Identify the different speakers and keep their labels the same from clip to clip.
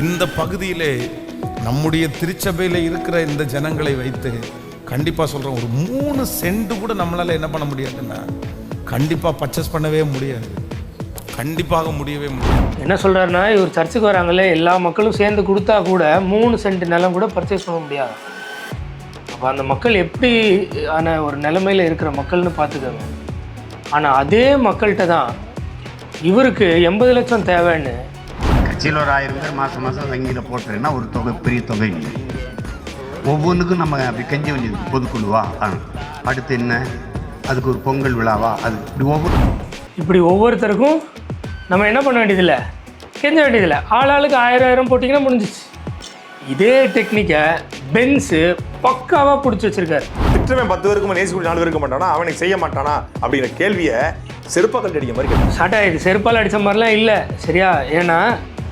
Speaker 1: இந்த பகுதியிலே நம்முடைய திருச்சபையில் இருக்கிற இந்த ஜனங்களை வைத்து கண்டிப்பாக சொல்கிறோம், ஒரு 3 சென்ட் கூட நம்மளால் என்ன பண்ண முடியாதுன்னா கண்டிப்பாக பர்ச்சேஸ் பண்ணவே முடியாது, கண்டிப்பாக முடியவே முடியாது.
Speaker 2: என்ன சொல்கிறாருன்னா, இவர் சர்ச்சுக்கு வராங்களே எல்லா மக்களும் சேர்ந்து கொடுத்தா கூட 3 சென்ட் நிலம் கூட பர்ச்சேஸ் பண்ண முடியாது. அப்போ அந்த மக்கள் எப்படி ஆன ஒரு நிலைமையில் இருக்கிற மக்கள்னு பார்த்துக்கோங்க. ஆனால் அதே மக்கள்கிட்ட தான் இவருக்கு 80 லட்சம் தேவைன்னு
Speaker 3: கட்சியில் ஒரு 1000 பேர் மாதம் வங்கியில் போட்டுருன்னா ஒரு தொகை, பெரிய தொகை இல்லை. ஒவ்வொன்றுக்கும் நம்ம அப்படி கெஞ்ச வேண்டியது. பொதுக்குழுவா, அடுத்து என்ன, அதுக்கு ஒரு பொங்கல் விழாவா, அது
Speaker 2: இப்படி ஒவ்வொருத்தருக்கும் நம்ம என்ன பண்ண வேண்டியதில்லை, கெஞ்ச வேண்டியதில்லை. ஆளாளுக்கு 1000 போட்டிங்கன்னா முடிஞ்சிச்சு. இதே டெக்னிக்கை பென்ஸு பக்காவாக பிடிச்சி வச்சிருக்காரு.
Speaker 4: திட்டமே 10 பேருக்கு நேசி 4 பேருக்கு மாட்டானா, அவனுக்கு செய்ய மாட்டானா அப்படிங்கிற கேள்வியை செருப்பால் அடிக்க மாதிரி
Speaker 2: ஸ்டார்ட் ஆகிடுது. செருப்பால் அடித்த மாதிரிலாம் இல்லை, சரியா? ஏன்னா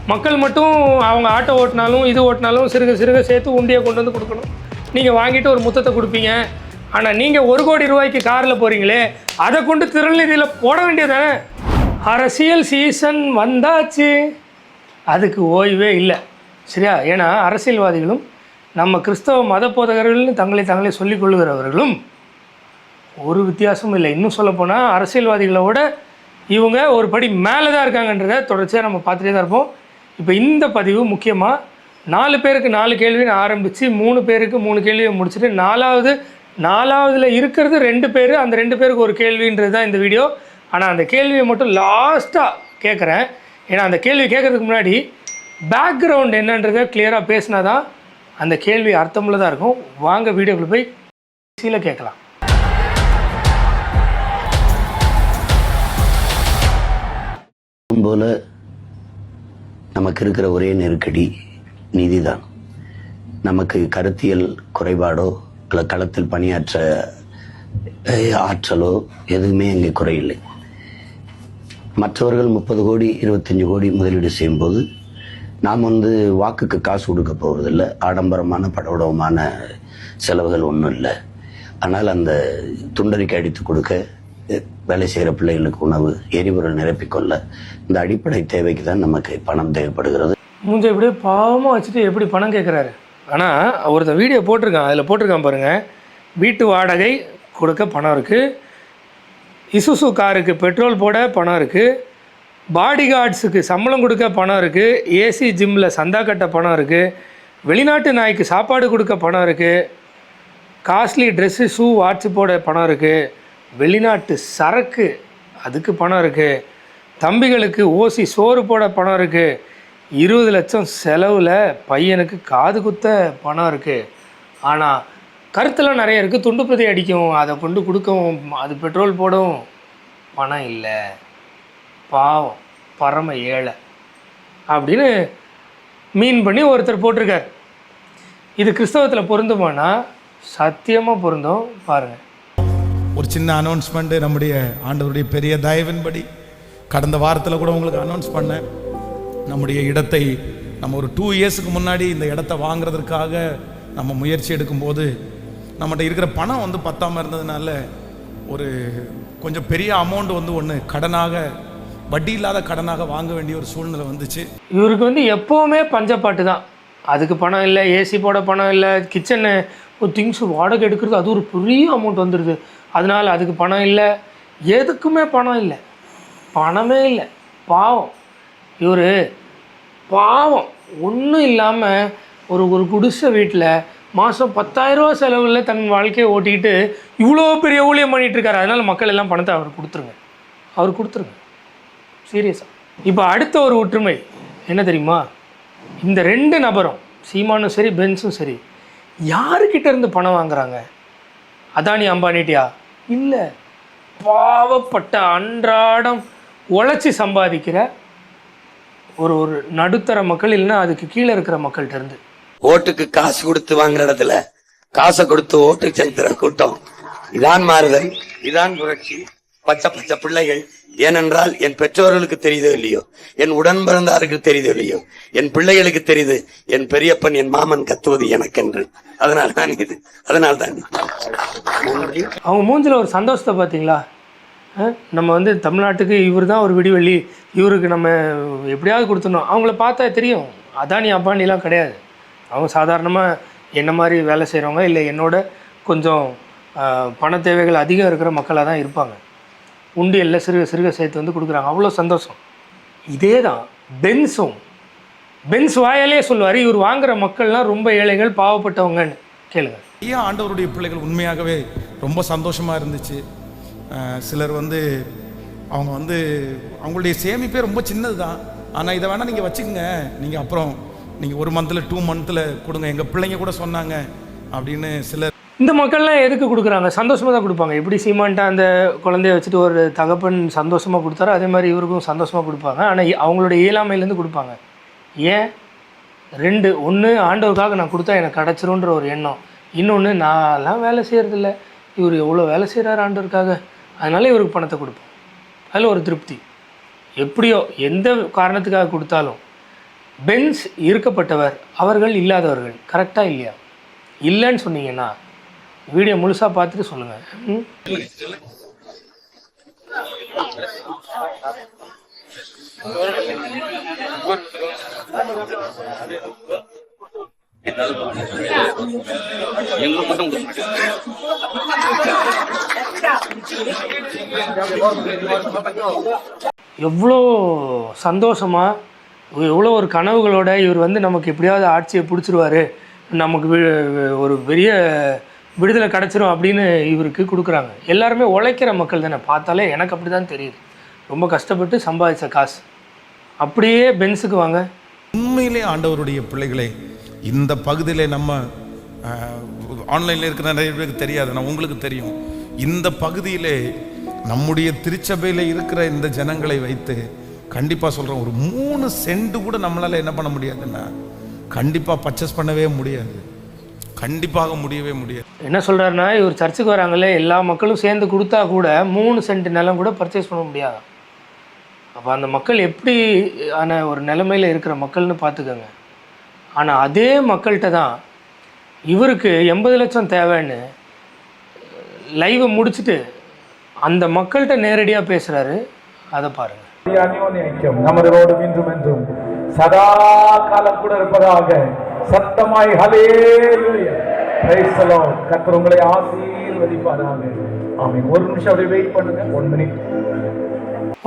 Speaker 2: மக்கள் மட்டும் அவங்க ஆட்டோ ஓட்டினாலும் இது ஓட்டினாலும் சிறுக சிறுக சேர்த்து உண்டியை கொண்டு வந்து கொடுக்கணும். நீங்கள் வாங்கிட்டு ஒரு முத்தத்தை கொடுப்பீங்க. ஆனால் நீங்கள் 1 கோடி ரூபாய்க்கு காரில் போகிறீங்களே, அதை கொண்டு திருநிதியில் போட வேண்டியதானே? அரசியல் சீசன் வந்தாச்சு, அதுக்கு ஓய்வே இல்லை, சரியா? ஏன்னா அரசியல்வாதிகளும் நம்ம கிறிஸ்தவ மத போதகர்கள்னு தங்களை சொல்லிக் கொள்ளுகிறவர்களும் ஒரு வித்தியாசமும் இல்லை. இன்னும் சொல்லப்போனால் அரசியல்வாதிகளோட இவங்க ஒரு படி மேலே தான் இருக்காங்கன்றதை தொடர்ச்சியாக நம்ம பார்த்துட்டே தான் இருப்போம். இப்போ இந்த பதிவு முக்கியமாக 4 பேருக்கு 4 கேள்வின்னு ஆரம்பித்து 3 பேருக்கு 3 கேள்வியை முடிச்சுட்டு நாலாவதுல இருக்கிறது 2 பேர், அந்த 2 பேருக்கு ஒரு கேள்வின்றது தான் இந்த வீடியோ. ஆனால் அந்த கேள்வியை மட்டும் லாஸ்ட்டாக கேட்குறேன். ஏன்னா அந்த கேள்வி கேட்குறதுக்கு முன்னாடி பேக்ரவுண்ட் என்னன்றதை கிளியராக பேசினா தான் அந்த கேள்வி அர்த்தமுள்ளதாக இருக்கும். வாங்க வீடியோக்குள்ள போய் சீல கேட்கலாம்.
Speaker 5: போல நமக்கு இருக்கிற ஒரே நெருக்கடி நிதிதான். நமக்கு கருத்தியல் குறைபாடோ அல்ல களத்தில் பணியாற்ற ஆற்றலோ எதுவுமே இங்கே குறையில்லை. மற்றவர்கள் 30 கோடி 25 கோடி முதலீடு செய்யும்போது நாம் வாக்குக்கு காசு கொடுக்க போவதில்லை. ஆடம்பரமான படவடமான செலவுகள் ஒன்றும் இல்லை. ஆனால் அந்த துண்டறிக்கை அடித்து கொடுக்க, வேலை செய்கிற பிள்ளைகளுக்கு உணவு, எரிபொருள் நிரப்பிக்கொள்ள, இந்த அடிப்படை தேவைக்கு தான் நமக்கு பணம் தேவைப்படுகிறது.
Speaker 2: மூஞ்சை இப்படியே பாவமாக வச்சுட்டு எப்படி பணம் கேட்குறாரு. ஆனால் ஒருத்தன் வீடியோ போட்டிருக்கான், அதில் போட்டிருக்கான் பாருங்கள், வீட்டு வாடகை கொடுக்க பணம் இருக்குது, இசுசு காருக்கு பெட்ரோல் போட பணம் இருக்குது, பாடி கார்ட்ஸுக்கு சம்பளம் கொடுக்க பணம் இருக்குது, ஏசி ஜிம்மில் சந்தா கட்ட பணம் இருக்குது, வெளிநாட்டு நாய்க்கு சாப்பாடு கொடுக்க பணம் இருக்குது, காஸ்ட்லி ட்ரெஸ்ஸு ஷூ வாட்ச் போட பணம் இருக்குது, வெளிநாட்டு சரக்கு அதுக்கு பணம் இருக்குது, தம்பிகளுக்கு ஓசி சோறு போட பணம் இருக்குது, 20 லட்சம் செலவில் பையனுக்கு காது குத்த பணம் இருக்குது. ஆனால் கருத்தெல்லாம் நிறைய இருக்குது, துண்டு பிரதி அடிக்கும், அதை கொண்டு கொடுக்கவும், அது பெட்ரோல் போடவும் பணம் இல்லை, பாவம் பரம ஏழை அப்படின்னு மீன் பண்ணி ஒருத்தர் போட்டிருக்கார். இது கிறிஸ்தவத்தில் பொருந்துமானா? சத்தியமாக பொருந்தும். பாருங்கள்,
Speaker 1: ஒரு சின்ன அனௌன்ஸ்மெண்ட்டு நம்முடைய ஆண்டவருடைய பெரிய தயவின்படி கடந்த வாரத்தில் கூட உங்களுக்கு அனௌன்ஸ் பண்ணேன். நம்முடைய இடத்தை நம்ம ஒரு 2 இயர்ஸுக்கு முன்னாடி இந்த இடத்த வாங்குறதுக்காக நம்ம முயற்சி எடுக்கும்போது நம்மகிட்ட இருக்கிற பணம் பத்தாமல் இருந்ததுனால ஒரு கொஞ்சம் பெரிய அமௌண்ட் ஒன்று கடனாக, வட்டி இல்லாத கடனாக வாங்க வேண்டிய ஒரு சூழ்நிலை வந்துச்சு.
Speaker 2: இவருக்கு எப்போவுமே பஞ்சப்பாட்டு தான். அதுக்கு பணம் இல்லை, ஏசி போட பணம் இல்லை, கிச்சனு ஒரு திங்ஸ் வாடகை எடுக்கிறது அது ஒரு பெரிய அமௌண்ட் வந்துடுது, அதனால் அதுக்கு பணம் இல்லை, எதுக்குமே பணம் இல்லை, பணமே இல்லை. பாவம் இவர், பாவம் ஒன்றும் இல்லாமல் ஒரு குடிசை வீட்டில் மாதம் 10,000 ரூபா செலவில் தன் வாழ்க்கையை ஓட்டிக்கிட்டு இவ்வளோ பெரிய ஊழியம் பண்ணிகிட்ருக்காரு. அதனால் மக்கள் எல்லாம் பணத்தை அவர் கொடுத்துருங்க, சீரியஸாக. இப்போ அடுத்த ஒரு ஒற்றுமை என்ன தெரியுமா? இந்த 2 நபரும், சீமானும் சரி பென்ஸும் சரி, யாருக்கிட்ட இருந்து பணம் வாங்குறாங்க? அதானி அம்பானிட்டியா? இல்லை, பாவப்பட்ட அன்றாடம் உழைச்சி சம்பாதிக்கிற ஒரு நடுத்தர மக்கள், இல்லைன்னா அதுக்கு கீழே இருக்கிற மக்கள்கிட்ட இருந்து.
Speaker 6: ஓட்டுக்கு காசு கொடுத்து வாங்குற இடத்துல காசை கொடுத்து ஓட்டு செலுத்துற கூட்டம். இதான் மாறுதல், இதான் புரட்சி. பச்சை பிள்ளைகள். ஏனென்றால் என் பெற்றோர்களுக்கு தெரியுதோ இல்லையோ, என் உடன் பிறந்தாருக்கு தெரியுதோ இல்லையோ, என் பிள்ளைகளுக்கு தெரியுது என் பெரியப்பன் என் மாமன் கத்துவது எனக்கென்று. அதனால்தான்
Speaker 2: அவங்க மூஞ்சில ஒரு சந்தோஷத்தை பார்த்தீங்களா? நம்ம தமிழ்நாட்டுக்கு இவர் தான் ஒரு விடிவெள்ளி, இவருக்கு நம்ம எப்படியாவது கொடுத்துடணும். அவங்கள பார்த்தா தெரியும் அதானி அம்பானிலாம் கிடையாது. அவங்க சாதாரணமாக என்ன மாதிரி வேலை செய்கிறவங்க, இல்லை என்னோட கொஞ்சம் பண தேவைகள் அதிகம் இருக்கிற மக்களாக தான் இருப்பாங்க. உண்டியலில் சிறுக சிறுக சேர்த்து வந்து கொடுக்குறாங்க, அவ்வளோ சந்தோஷம். இதே தான் பென்ஸ் வாயாலே சொல்லுவார், இவர் வாங்குகிற மக்கள்லாம் ரொம்ப ஏழைகள், பாவப்பட்டவங்கன்னு. கேளுங்க.
Speaker 1: ஐயா, ஆண்டவருடைய பிள்ளைகள் உண்மையாகவே ரொம்ப சந்தோஷமாக இருந்துச்சு. சிலர் வந்து அவங்க வந்து அவங்களுடைய சேமிப்பே ரொம்ப சின்னது தான், ஆனால் இதை வேணால் நீங்கள் வச்சுக்கோங்க, நீங்கள் அப்புறம் நீங்கள் 1 மந்தில் 2 மந்தில் கொடுங்க, எங்கள் பிள்ளைங்க கூட சொன்னாங்க அப்படின்னு சிலர்.
Speaker 2: இந்த மக்கள்லாம் எதுக்கு கொடுக்குறாங்க? சந்தோஷமாக தான் கொடுப்பாங்க. எப்படி சீமான்ட்ட அந்த குழந்தைய வச்சுட்டு ஒரு தகப்பன் சந்தோஷமாக கொடுத்தாரோ அதே மாதிரி இவருக்கும் சந்தோஷமாக கொடுப்பாங்க. ஆனால் அவங்களுடைய இயலாமையிலேருந்து கொடுப்பாங்க. ஏன்? 2 ஒன்று, ஆண்டவருக்காக நான் கொடுத்தா எனக்கு கிடச்சிருன்ற ஒரு எண்ணம். இன்னொன்று, நான்லாம் வேலை செய்கிறதில்ல, இவர் எவ்வளோ வேலை செய்கிறார் ஆண்டவருக்காக, அதனால இவருக்கு பணத்தை கொடுப்போம். அதில் ஒரு திருப்தி. எப்படியோ எந்த காரணத்துக்காக கொடுத்தாலும் பென்ஸ் இருக்கப்பட்டவர், அவர்கள் இல்லாதவர்கள். கரெக்டாக இல்லையா? இல்லைன்னு சொன்னீங்கன்னா வீடியோ முழுசாக பார்த்துட்டு சொல்லுங்கள். எவ்வளோ சந்தோஷமாக, எவ்வளோ ஒரு கனவுகளோட இவர் வந்து நமக்கு எப்படியாவது ஆட்சியை பிடிச்சிருவாரு, நமக்கு ஒரு பெரிய விடுதலை கிடச்சிரும் அப்படின்னு இவருக்கு கொடுக்குறாங்க. எல்லாருமே உழைக்கிற மக்கள் தானே, பார்த்தாலே எனக்கு அப்படி தான் தெரியுது. ரொம்ப கஷ்டப்பட்டு சம்பாதிச்ச காசு. அப்படியே பென்ஸுக்கு வாங்க.
Speaker 1: உண்மையிலே ஆண்டவருடைய பிள்ளைகளே, இந்த பகுதியில் நம்ம ஆன்லைனில் இருக்கிற நிறைய பேருக்கு தெரியாது, நான் உங்களுக்கு தெரியும். இந்த பகுதியிலே நம்முடைய திருச்சபையில் இருக்கிற இந்த ஜனங்களை வைத்து கண்டிப்பாக சொல்கிறோம், ஒரு 3 சென்ட் கூட நம்மளால் என்ன பண்ண முடியாதுன்னா கண்டிப்பாக பர்ச்சேஸ் பண்ணவே முடியாது, கண்டிப்பாக முடியவே முடியாது.
Speaker 2: என்ன சொல்கிறாருன்னா, இவர் சர்ச்சுக்கு வராங்களே எல்லா மக்களும் சேர்ந்து கொடுத்தா கூட 3 சென்ட் நிலம் கூட பர்ச்சேஸ் பண்ண முடியாது. அப்போ அந்த மக்கள் எப்படி ஆன ஒரு நிலைமையில் இருக்கிற மக்கள்னு பார்த்துக்கோங்க. ஆனால் அதே மக்கள்கிட்ட தான் இவருக்கு 80 லட்சம் தேவைன்னு லைவை முடிச்சுட்டு அந்த மக்கள்கிட்ட நேரடியாக பேசுகிறாரு. அதை பாருங்கள்.
Speaker 1: நமதோடு இன்றும் என்றும் சதா காலம் கூட இருப்பதாக சத்தமாய் ஹல்லேலூயா, பிரைஸ் தி லார்ட். கர்த்தர் உங்களை ஆசீர்வதிப்பாராக. ஆமென். ஒரு நிமிஷம் அப்படியே வெயிட் பண்ணுங்க.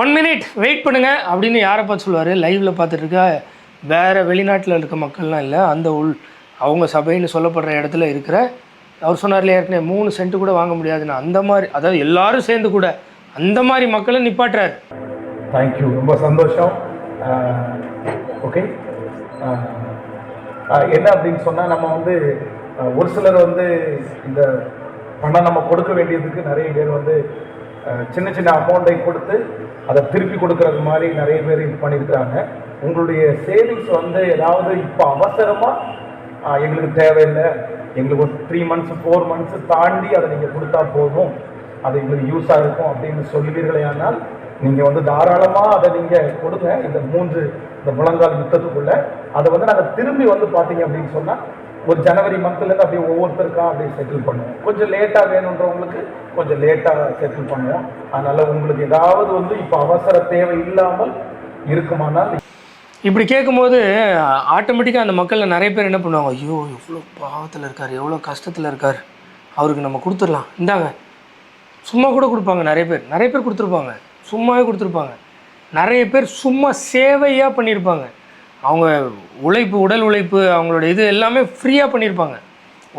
Speaker 1: 1 மினிட் வெயிட் பண்ணுங்க அப்படின்னு யாரை பார்த்து சொல்லுவார்? லைவ்ல பார்த்துட்டு இருக்க வேற வெளிநாட்டில் இருக்க மக்கள்லாம் இல்லை, அந்த அவங்க சபைன்னு சொல்லப்படுற இடத்துல இருக்கிற, அவர் சொன்னார்ல ஏற்கனவே 3 சென்ட் கூட வாங்க முடியாதுன்னு, அந்த மாதிரி, அதாவது எல்லாரும் சேர்ந்து கூட அந்த மாதிரி மக்களை நிப்பாட்டுறாரு. தேங்க்யூ, ரொம்ப சந்தோஷம். ஓகே, என்ன அப்படின்னு சொன்னால், நம்ம வந்து ஒரு சிலர் வந்து இந்த பணம் நம்ம கொடுக்க வேண்டியதுக்கு நிறைய பேர் வந்து சின்ன சின்ன அமௌண்ட்டை கொடுத்து அதை திருப்பி கொடுக்கறது மாதிரி நிறைய பேர் இது பண்ணியிருக்கிறாங்க. உங்களுடைய சேவிங்ஸ் வந்து ஏதாவது இப்போ அவசரமாக எங்களுக்கு தேவையில்லை, எங்களுக்கு ஒரு 3 மந்த்ஸ் 4 மந்த்ஸ் தாண்டி அதை நீங்கள் கொடுத்தா போதும், அது எங்களுக்கு யூஸாக இருக்கும் அப்படின்னு சொல்லுவீர்களே, ஆனால் நீங்கள் வந்து தாராளமாக அதை நீங்கள் கொடுங்க. இந்த முழங்கால் யுத்தத்துக்குள்ளே அதை வந்து நாங்கள் திரும்பி வந்து பார்த்தீங்க அப்படின்னு சொன்னால் ஒரு ஜனவரி மந்த்லேருந்து அப்படியே ஒவ்வொருத்தருக்கா அப்படியே செட்டில் பண்ணுவோம். கொஞ்சம் லேட்டாக வேணுன்றவங்களுக்கு கொஞ்சம் லேட்டாக செட்டில் பண்ணுவோம். அதனால் உங்களுக்கு ஏதாவது வந்து இப்போ அவசர தேவை இல்லாமல் இருக்குமானால் இப்படி கேட்கும்போது ஆட்டோமேட்டிக்காக அந்த மக்களில் நிறைய பேர் என்ன பண்ணுவாங்க, ஐயோ எவ்வளோ பாவத்தில் இருக்கார், எவ்வளோ கஷ்டத்தில் இருக்கார், அவருக்கு நம்ம கொடுத்துடலாம், இந்தாங்க. சும்மா கூட கொடுப்பாங்க. நிறைய பேர் கொடுத்துருப்பாங்க, சும்மாவே கொடுத்துருப்பாங்க. நிறைய பேர் சும்மா சேவையாக பண்ணியிருப்பாங்க. அவங்க உழைப்பு, உடல் உழைப்பு, அவங்களோட இது எல்லாமே ஃப்ரீயாக பண்ணியிருப்பாங்க.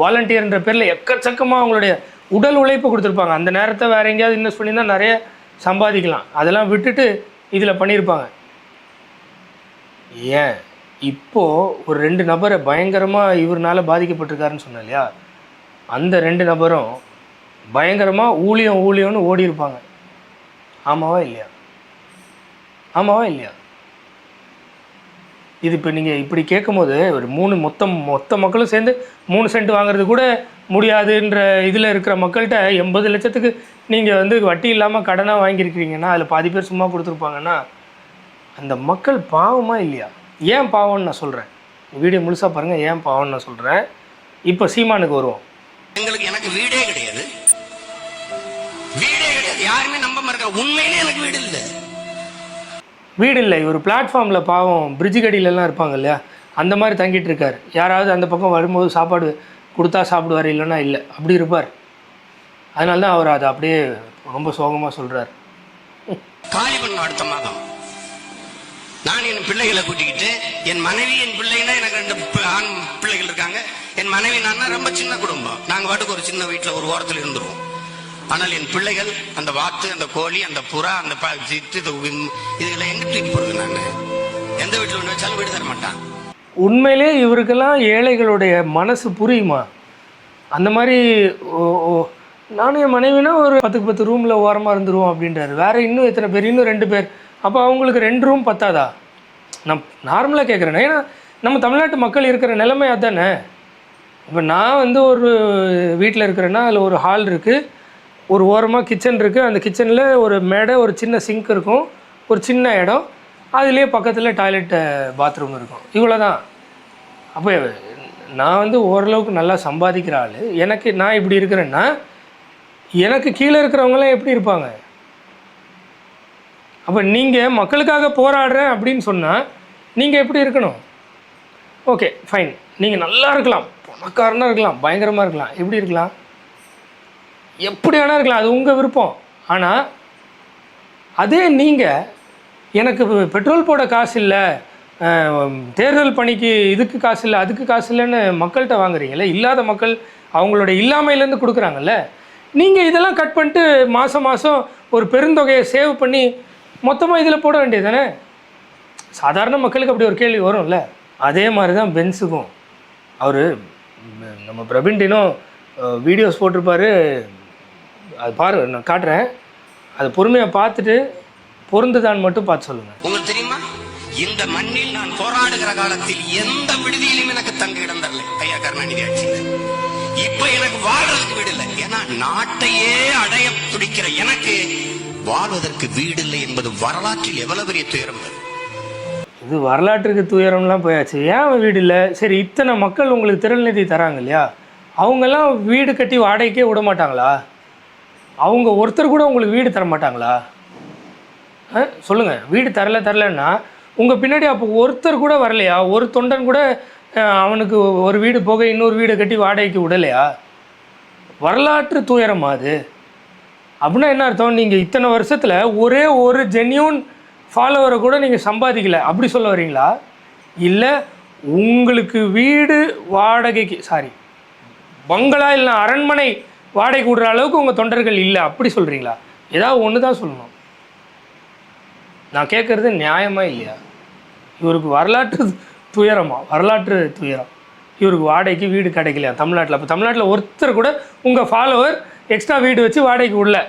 Speaker 1: வாலண்டியர்ன்ற பேரில் எக்கச்சக்கமாக அவங்களுடைய உடல் உழைப்பு கொடுத்துருப்பாங்க. அந்த நேரத்தை வேறு எங்கேயாவது இன்வெஸ்ட் பண்ணி தான் நிறைய சம்பாதிக்கலாம், அதெல்லாம் விட்டுட்டு இதில் பண்ணியிருப்பாங்க. ஏன் இப்போது ஒரு 2 நபரை பயங்கரமாக இவர்னால பாதிக்கப்பட்டிருக்காருன்னு சொன்னேன் இல்லையா, அந்த 2 நபரும் பயங்கரமாக ஊழியம்னு ஓடி இருப்பாங்க. ஆமாவா இல்லையா? இது இப்போ நீங்கள் இப்படி கேட்கும்போது ஒரு 3 மொத்த மக்களும் சேர்ந்து 3 சென்ட் வாங்குறது கூட முடியாதுன்ற இதில் இருக்கிற மக்கள்கிட்ட 80 லட்சத்துக்கு நீங்கள் வந்து வட்டி இல்லாமல் கடனாக வாங்கியிருக்கிறீங்கன்னா அதில் பாதி பேர் சும்மா கொடுத்துருப்பாங்கன்னா அந்த மக்கள் பாவமாக இல்லையா? ஏன் பாவம்னு நான் சொல்கிறேன், வீடியோ முழுசாக பாருங்கள். ஏன் பாவம்னு நான் சொல்கிறேன். இப்போ சீமானுக்கு வருவோம்.
Speaker 6: எனக்கு வீடே கிடையாது, யாருமே நம்ப மாட்டாங்க, உண்மையிலே எனக்கு வீடு இல்லை.
Speaker 2: இவர் பிளாட்ஃபார்மில் பாவம் பிரிட்ஜு கடியிலலாம் இருப்பாங்க இல்லையா, அந்த மாதிரி தங்கிட்டு இருக்கார். யாராவது அந்த பக்கம் வரும்போது சாப்பாடு கொடுத்தா சாப்பிடுவார், இல்லைன்னா இல்லை, அப்படி இருப்பார். அதனால தான் அவர் அதை அப்படியே ரொம்ப சோகமாக சொல்கிறார்.
Speaker 5: காலிபன் அடுத்த மாதம் நான் என் பிள்ளைகளை கூட்டிக்கிட்டு, என் மனைவி என் பிள்ளைன்னா எனக்கு 2 ஆண் பிள்ளைகள் இருக்காங்க. என் மனைவி நான் ரொம்ப சின்ன குடும்பம், நாங்கள் பாட்டுக்கு ஒரு சின்ன வீட்டில் ஒரு ஓரத்தில் இருந்துருவோம். ஆனால் என் பிள்ளைகள் அந்த வாத்து, அந்த கோழி, அந்த புறா, அந்த இதுகளை எங்க தூக்கி போறது? நான் எந்த வீட்டில் ஒன்று வச்சாலும் வீடு தர மாட்டான்.
Speaker 2: உண்மையிலே இவருக்கெல்லாம் ஏழைகளுடைய மனசு புரியுமா? அந்த மாதிரி நானும் என் மனைவினா ஒரு 10 ரூமில் ஓரமாக இருந்துருவோம் அப்படின்றாரு. வேறு இன்னும் எத்தனை பேர்? இன்னும் 2 பேர். அப்போ அவங்களுக்கு 2 ரூம் பத்தாதா? நான் நார்மலாக கேட்குறேன். ஏன்னா நம்ம தமிழ்நாட்டு மக்கள் இருக்கிற நிலைமை அதுதானே. இப்போ நான் வந்து ஒரு வீட்டில் இருக்கிறேன்னா அதில் ஒரு ஹால் இருக்குது, ஒரு ஓரமாக கிச்சன் இருக்குது, அந்த கிச்சனில் ஒரு மேடை, ஒரு சின்ன சிங்க் இருக்கும், ஒரு சின்ன இடம், அதுலேயே பக்கத்தில் டாய்லெட் பாத்ரூம் இருக்கும், இவ்வளோ தான். அப்போ நான் வந்து ஓரளவுக்கு நல்லா சம்பாதிக்கிற ஆள். நான் இப்படி இருக்கிறேன்னா எனக்கு கீழே இருக்கிறவங்களாம் எப்படி இருப்பாங்க? அப்போ நீங்கள் மக்களுக்காக போராடுறேன் அப்படின்னு சொன்னால் நீங்கள் எப்படி இருக்கணும்? ஓகே ஃபைன், நீங்கள் நல்லா இருக்கலாம், பணக்காரனாக இருக்கலாம், பயங்கரமாக இருக்கலாம், எப்படி இருக்கலாம்? எப்படி வேணா இருக்கலாம், அது உங்கள் விருப்பம். ஆனால் அதே நீங்கள் எனக்கு பெட்ரோல் போட காசு இல்லை, தேர்தல் பணிக்கு இதுக்கு காசு இல்லை, அதுக்கு காசு இல்லைன்னு மக்கள்கிட்ட வாங்குறீங்களே, இல்லாத மக்கள் அவங்களோட இல்லாமையிலேருந்து கொடுக்குறாங்கல்ல, நீங்கள் இதெல்லாம் கட் பண்ணிட்டு மாதம் ஒரு பெருந்தொகையை சேவ் பண்ணி மொத்தமாக இதில் போட வேண்டியது தானே? சாதாரண மக்களுக்கு அப்படி ஒரு கேள்வி வரும்ல. அதே மாதிரி தான் பென்ஸுக்கும். அவர் நம்ம பிரவீன் டினோ வீடியோஸ் போட்டிருப்பாரு, அது பாரு, நான் காட்டுறேன், அதை பொறுமையாக பார்த்துட்டு பொருந்துதான்னு மட்டும் பார்த்து சொல்லுங்கள்.
Speaker 5: உங்களுக்கு தெரியுமா, இந்த மண்ணில் நான் போராடுகிற காலத்தில் எந்த விடுதியிலும் எனக்கு தங்க இடம் தரல ஐயா கருணாநிதி ஆட்சியில். இப்ப எனக்கு வாழ்றதுக்கு வீடு இல்லை. ஏன்னா நாட்டையே அடைய துடிக்கிற எனக்கு வாழ்வதற்கு வீடு இல்லை என்பது வரலாற்றில் எவ்வளவு பெரிய துயரம்.
Speaker 2: இது வரலாற்றுக்கு துயரம்லாம் போயாச்சு. ஏன் வீடு இல்லை? சரி, இத்தனை மக்கள் உங்களுக்கு திரள் நிதி தராங்க இல்லையா, அவங்கெல்லாம் வீடு கட்டி வாடகைக்கே விட மாட்டாங்களா? அவங்க ஒருத்தர் கூட உங்களுக்கு வீடு தர மாட்டாங்களா? சொல்லுங்கள். வீடு தரலைன்னா உங்கள் பின்னாடி அப்போ ஒருத்தர் கூட வரலையா? ஒரு தொண்டன் கூட அவனுக்கு ஒரு வீடு போக இன்னொரு வீடு கட்டி வாடகைக்கு விடலையா? வரலாற்று துயரமா அது? அப்படின்னா என்ன அர்த்தம்? நீங்கள் இத்தனை வருஷத்தில் ஒரே ஒரு ஜென்யூன் ஃபாலோவரை கூட நீங்கள் சம்பாதிக்கலை, அப்படி சொல்ல வரீங்களா? இல்லை உங்களுக்கு வீடு வாடகைக்கு, பங்களா இல்லை அரண்மனை வாடகைக்கு விடுற அளவுக்கு உங்கள் தொண்டர்கள் இல்லை, அப்படி சொல்கிறீங்களா? ஏதாவது ஒன்று தான் சொல்லணும். நான் கேட்குறது நியாயமா இல்லையா? இவருக்கு வரலாற்று துயரமா? வரலாற்று துயரம். இவருக்கு வாடகைக்கு வீடு கிடைக்கலையா தமிழ்நாட்டில்? அப்போ தமிழ்நாட்டில் ஒருத்தர் கூட உங்கள் ஃபாலோவர் எக்ஸ்ட்ரா வீடு வச்சு வாடகைக்கு விடல,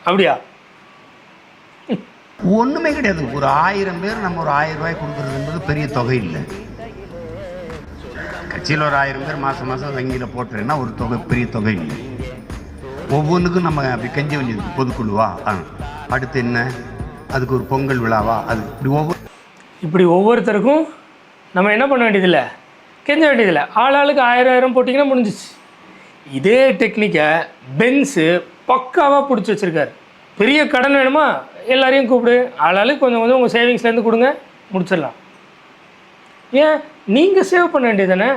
Speaker 2: அப்படியா?
Speaker 3: ஒண்ணுமே கிடையாது. ஒரு 1000 பேர் நம்ம ஒரு 1000 ரூபாய் கொடுக்கறது என்பது பெரிய தொகை இல்லை. கட்சியில் ஒரு 1000 பேர் மாசம் வங்கியில் போட்டுறேன்னா ஒரு தொகை, பெரிய தொகை இல்லை. ஒவ்வொன்றுக்கும் நம்ம அப்படி கெஞ்ச வேண்டியது. பொதுக்குழுவா, அடுத்து என்ன, அதுக்கு ஒரு பொங்கல் விழாவா, அது
Speaker 2: இப்படி ஒவ்வொருத்தருக்கும் நம்ம என்ன பண்ண வேண்டியதில்லை, கெஞ்ச வேண்டியதில்லை. ஆளாளுக்கு 1000 போட்டிங்கன்னா முடிஞ்சிச்சு. இதே டெக்னிக்கை பென்ஸு பக்காவாக பிடிச்சி வச்சுருக்காரு. பெரிய கடன் வேணுமா, எல்லாரையும் கூப்பிடு, ஆளாளுக்கு கொஞ்சம் உங்கள் சேவிங்ஸ்லேருந்து கொடுங்க, முடிச்சிடலாம். ஏன் நீங்கள் சேவ் பண்ண வேண்டியது தானே?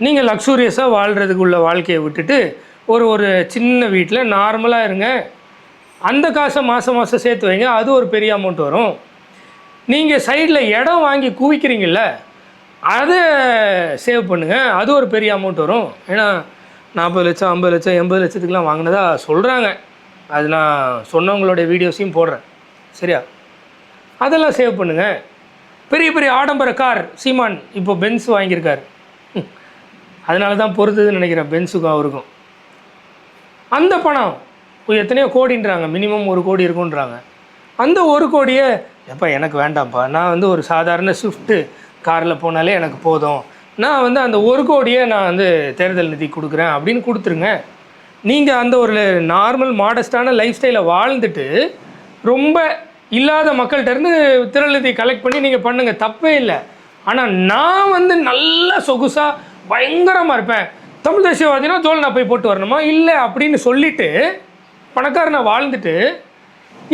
Speaker 2: நீங்கள் லக்ஸூரியஸாக வாழ்கிறதுக்கு உள்ள வாழ்க்கையை விட்டுட்டு ஒரு சின்ன வீட்டில் நார்மலாக இருங்க. அந்த காசை மாதம் சேர்த்து வைங்க, அது ஒரு பெரிய அமௌண்ட் வரும். நீங்கள் சைடில் இடம் வாங்கி குவிக்கிறீங்கள, அதை சேவ் பண்ணுங்கள், அது ஒரு பெரிய அமௌண்ட் வரும். ஏன்னா 40 லட்சம் 50 லட்சம் 80 லட்சத்துக்குலாம் வாங்கினதா சொல்கிறாங்க. அது நான் சொன்னவங்களுடைய வீடியோஸையும் போடுறேன், சரியா? அதெல்லாம் சேவ் பண்ணுங்கள். பெரிய பெரிய ஆடம்பர கார் சீமான் இப்போ பென்ஸ் வாங்கியிருக்காரு, அதனால தான் பொறுத்ததுன்னு நினைக்கிறேன் பென்ஸுக்கும் அவருக்கும். அந்த பணம் எத்தனையோ கோடின்றாங்க, மினிமம் 1 கோடி இருக்குன்றாங்க. அந்த 1 கோடியை எப்போ எனக்கு வேண்டாம்ப்பா, நான் ஒரு சாதாரண ஸ்விஃப்ட்டு காரில் போனாலே எனக்கு போதும், நான் அந்த 1 கோடியை நான் தேர்தல் நிதி கொடுக்குறேன் அப்படின்னு கொடுத்துருங்க. நீங்கள் அந்த ஒரு நார்மல் மாடஸ்டான லைஃப் ஸ்டைலை வாழ்ந்துட்டு ரொம்ப இல்லாத மக்கள்கிட்டருந்து திரள் நிதி கலெக்ட் பண்ணி நீங்கள் பண்ணுங்கள், தப்பே இல்லை. ஆனால் நான் நல்லா சொகுசாக பயங்கரமாக இருப்பேன், தமிழ் தேசியவாதினா ஜோல் நான் போய் போட்டு வரணுமா இல்லை அப்படின்னு சொல்லிவிட்டு பணக்காரனை வாழ்ந்துட்டு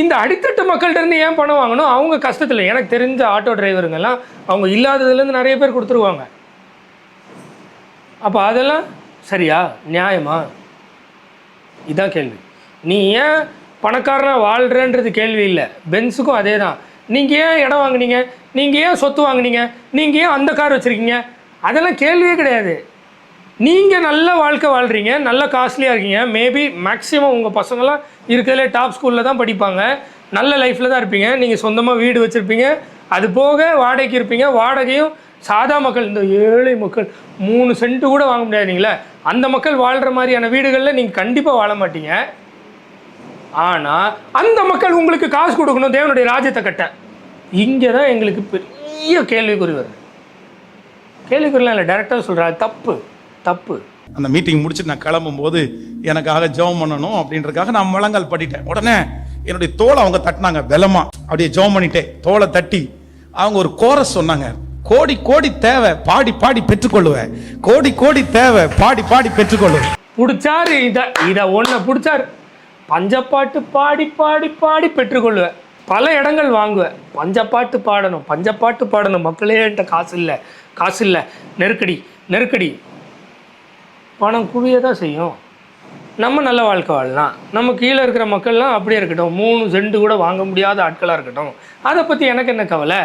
Speaker 2: இந்த அடித்தட்டு மக்கள்கிட்டருந்து ஏன் பணம் வாங்கணும்? அவங்க கஷ்டத்தில் எனக்கு தெரிஞ்ச ஆட்டோ டிரைவருங்கெல்லாம் அவங்க இல்லாததுலேருந்து நிறைய பேர் கொடுத்துருவாங்க. அப்போ அதெல்லாம் சரியா, நியாயமா? இதான் கேள்வி. நீ ஏன் பணக்காரனாக வாழ்கிறன்றது கேள்வி இல்லை. பென்ஸுக்கும் அதே தான். நீங்கள் ஏன் இடம் வாங்குனீங்க, நீங்கள் ஏன் சொத்து வாங்குனீங்க, நீங்கள் ஏன் அந்த கார் வச்சுருக்கீங்க, அதெல்லாம் கேள்வியே கிடையாது. நீங்கள் நல்ல வாழ்க்கை வாழ்கிறீங்க, நல்ல காஸ்ட்லியாக இருக்கீங்க. மேபி மேக்ஸிமம் உங்கள் பசங்களாம் இருக்கிறதுலே டாப் ஸ்கூலில் தான் படிப்பாங்க, நல்ல லைஃப்பில் தான் இருப்பீங்க. நீங்கள் சொந்தமாக வீடு வச்சுருப்பீங்க, அது போக வாடகைக்கு இருப்பீங்க. வாடகையும் சாதா மக்கள், இந்த ஏழை மக்கள் 3 சென்ட்டு கூட வாங்க முடியாதுங்களே, அந்த மக்கள் வாழ்கிற மாதிரியான வீடுகளில் நீங்கள் கண்டிப்பாக வாழ மாட்டீங்க. ஆனால் அந்த மக்கள் உங்களுக்கு காசு கொடுக்கணும் தேவனுடைய ராஜ்யத்தை கட்ட. இங்கே தான் எங்களுக்கு பெரிய கேள்விக்குறி வருது. கேள்விக்குறிலாம் இல்லை, டைரெக்டாக சொல்கிறாரு தப்பு தப்பு.
Speaker 1: அந்த மீட்டிங் முடிச்சுட்டு நான் கிளம்பும்போது எனக்காக ஜெபம் பண்ணணும் அப்படின்றதுக்காக நான் முழங்கால் படிட்டேன். உடனே என்னுடைய தோலை அவங்க தட்டினாங்க பலமா. அப்படியே ஜெபம் பண்ணிட்டேன், தோலை தட்டி அவங்க ஒரு கோரஸ் சொன்னாங்க. கோடி கோடி தேவை, பாடி பாடி பெற்றுக்கொள்ளுவேன். கோடி கோடி தேவை, பாடி பாடி பெற்றுக்கொள்ளுவேன்.
Speaker 2: பிடிச்சாரு இதை ஒன்று பிடிச்சாரு. பஞ்சப்பாட்டு பாடி பாடி பாடி பெற்றுக்கொள்ளுவேன். பல இடங்கள் வாங்குவேன். பஞ்சப்பாட்டு பாடணும், பஞ்சப்பாட்டு பாடணும். மக்களே என்கிட்ட காசு இல்லை, காசு இல்லை, நெருக்கடி நெருக்கடி. பணம் குவிய தான் செய்யும். நம்ம நல்ல வாழ்க்கை வாழலாம். நம்ம கீழே இருக்கிற மக்கள்லாம் அப்படியே இருக்கட்டும், 3 சென்ட்டு கூட வாங்க முடியாத ஆட்களாக இருக்கட்டும். அதை பற்றி எனக்கு என்ன கவலை?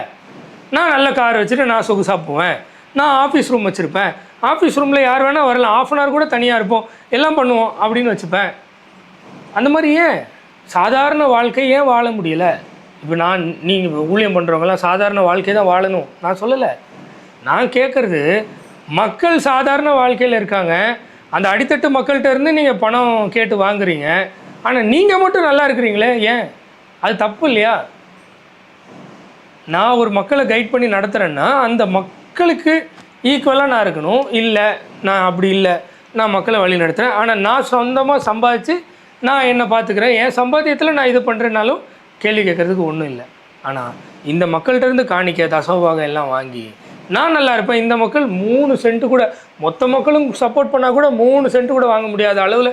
Speaker 2: நான் நல்ல கார் வச்சுட்டு நான் சொகுசாக போவேன். நான் ஆஃபீஸ் ரூம் வச்சுருப்பேன். ஆஃபீஸ் ரூமில் யார் வேணால் வரலாம், 1/2 hour கூட தனியாக இருப்போம், எல்லாம் பண்ணுவோம் அப்படின்னு வச்சுப்பேன். அந்த மாதிரி ஏன் சாதாரண வாழ்க்கை ஏன் வாழ முடியலை? இப்போ நீங்கள் ஊழியம் பண்ணுறவங்களாம் சாதாரண வாழ்க்கை தான் வாழணும் நான் சொல்லலை. நான் கேட்குறது, மக்கள் சாதாரண வாழ்க்கையில் இருக்காங்க, அந்த அடித்தட்டு மக்கள்கிட்ட இருந்து நீங்கள் பணம் கேட்டு வாங்குறீங்க, ஆனால் நீங்கள் மட்டும் நல்லா இருக்கிறீங்களே, ஏன்? அது தப்பு இல்லையா? நான் ஒரு மக்களை கைட் பண்ணி நடத்துகிறேன்னா அந்த மக்களுக்கு ஈக்குவலாக நான் இருக்கணும். இல்லை, நான் அப்படி இல்லை, நான் மக்களை வழி நடத்துகிறேன், ஆனால் நான் சொந்தமாக சம்பாதிச்சு நான் என்னை பார்த்துக்கிறேன், என் சம்பாத்தியத்தில் நான் இது பண்ணுறேன்னாலும் கேள்வி கேட்குறதுக்கு ஒன்றும் இல்லை. ஆனால் இந்த மக்கள்கிட்ட இருந்து காணிக்க தசமபாகம் எல்லாம் வாங்கி நான் நல்லா இருப்பேன். இந்த மக்கள் 3 சென்ட்டு கூட, மொத்த மக்களும் சப்போர்ட் பண்ணால் கூட 3 சென்ட்டு கூட வாங்க முடியாத அளவில்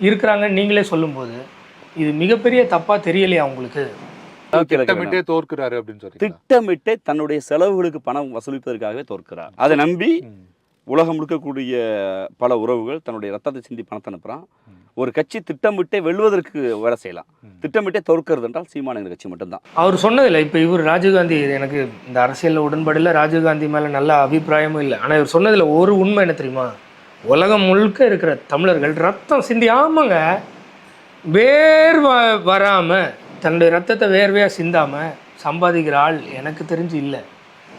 Speaker 2: இருக்கிறாங்கன்னு நீங்களே சொல்லும்போது இது மிகப்பெரிய தப்பாக தெரியலையா உங்களுக்கு?
Speaker 7: திட்டமிட்டே தோற்கிறாரு அப்படின்னு சொல்லி
Speaker 8: திட்டமிட்டே தன்னுடைய செலவுகளுக்கு பணம் வசூலிப்பதற்காகவே தோற்கிறார். அதை நம்பி உலகம் முழுக்கக்கூடிய பல உறவுகள் தன்னுடைய ரத்தத்தை சிந்தி பணத்தை அனுப்புகிறான். ஒரு கட்சி திட்டமிட்டே வெல்வதற்கு வேலை செய்யலாம், திட்டமிட்டே தோற்கிறது என்றால் சீமானங்கிற கட்சி மட்டும்தான்.
Speaker 2: அவர் சொன்னதில்லை. இப்போ இவர் ராஜீவ்காந்தி, எனக்கு இந்த அரசியலில் உடன்பாடில் ராஜீவ்காந்தி மேலே நல்ல அபிப்பிராயமும் இல்லை. ஆனால் இவர் சொன்னதில் ஒரு உண்மை என்ன தெரியுமா? உலகம் முழுக்க இருக்கிற தமிழர்கள் ரத்தம் சிந்தி, ஆமாங்க, வராமல் தன்னுடைய ரத்தத்தை வேர்வையாக சிந்தாமல் சம்பாதிக்கிற ஆள் எனக்கு தெரிஞ்சு இல்லை.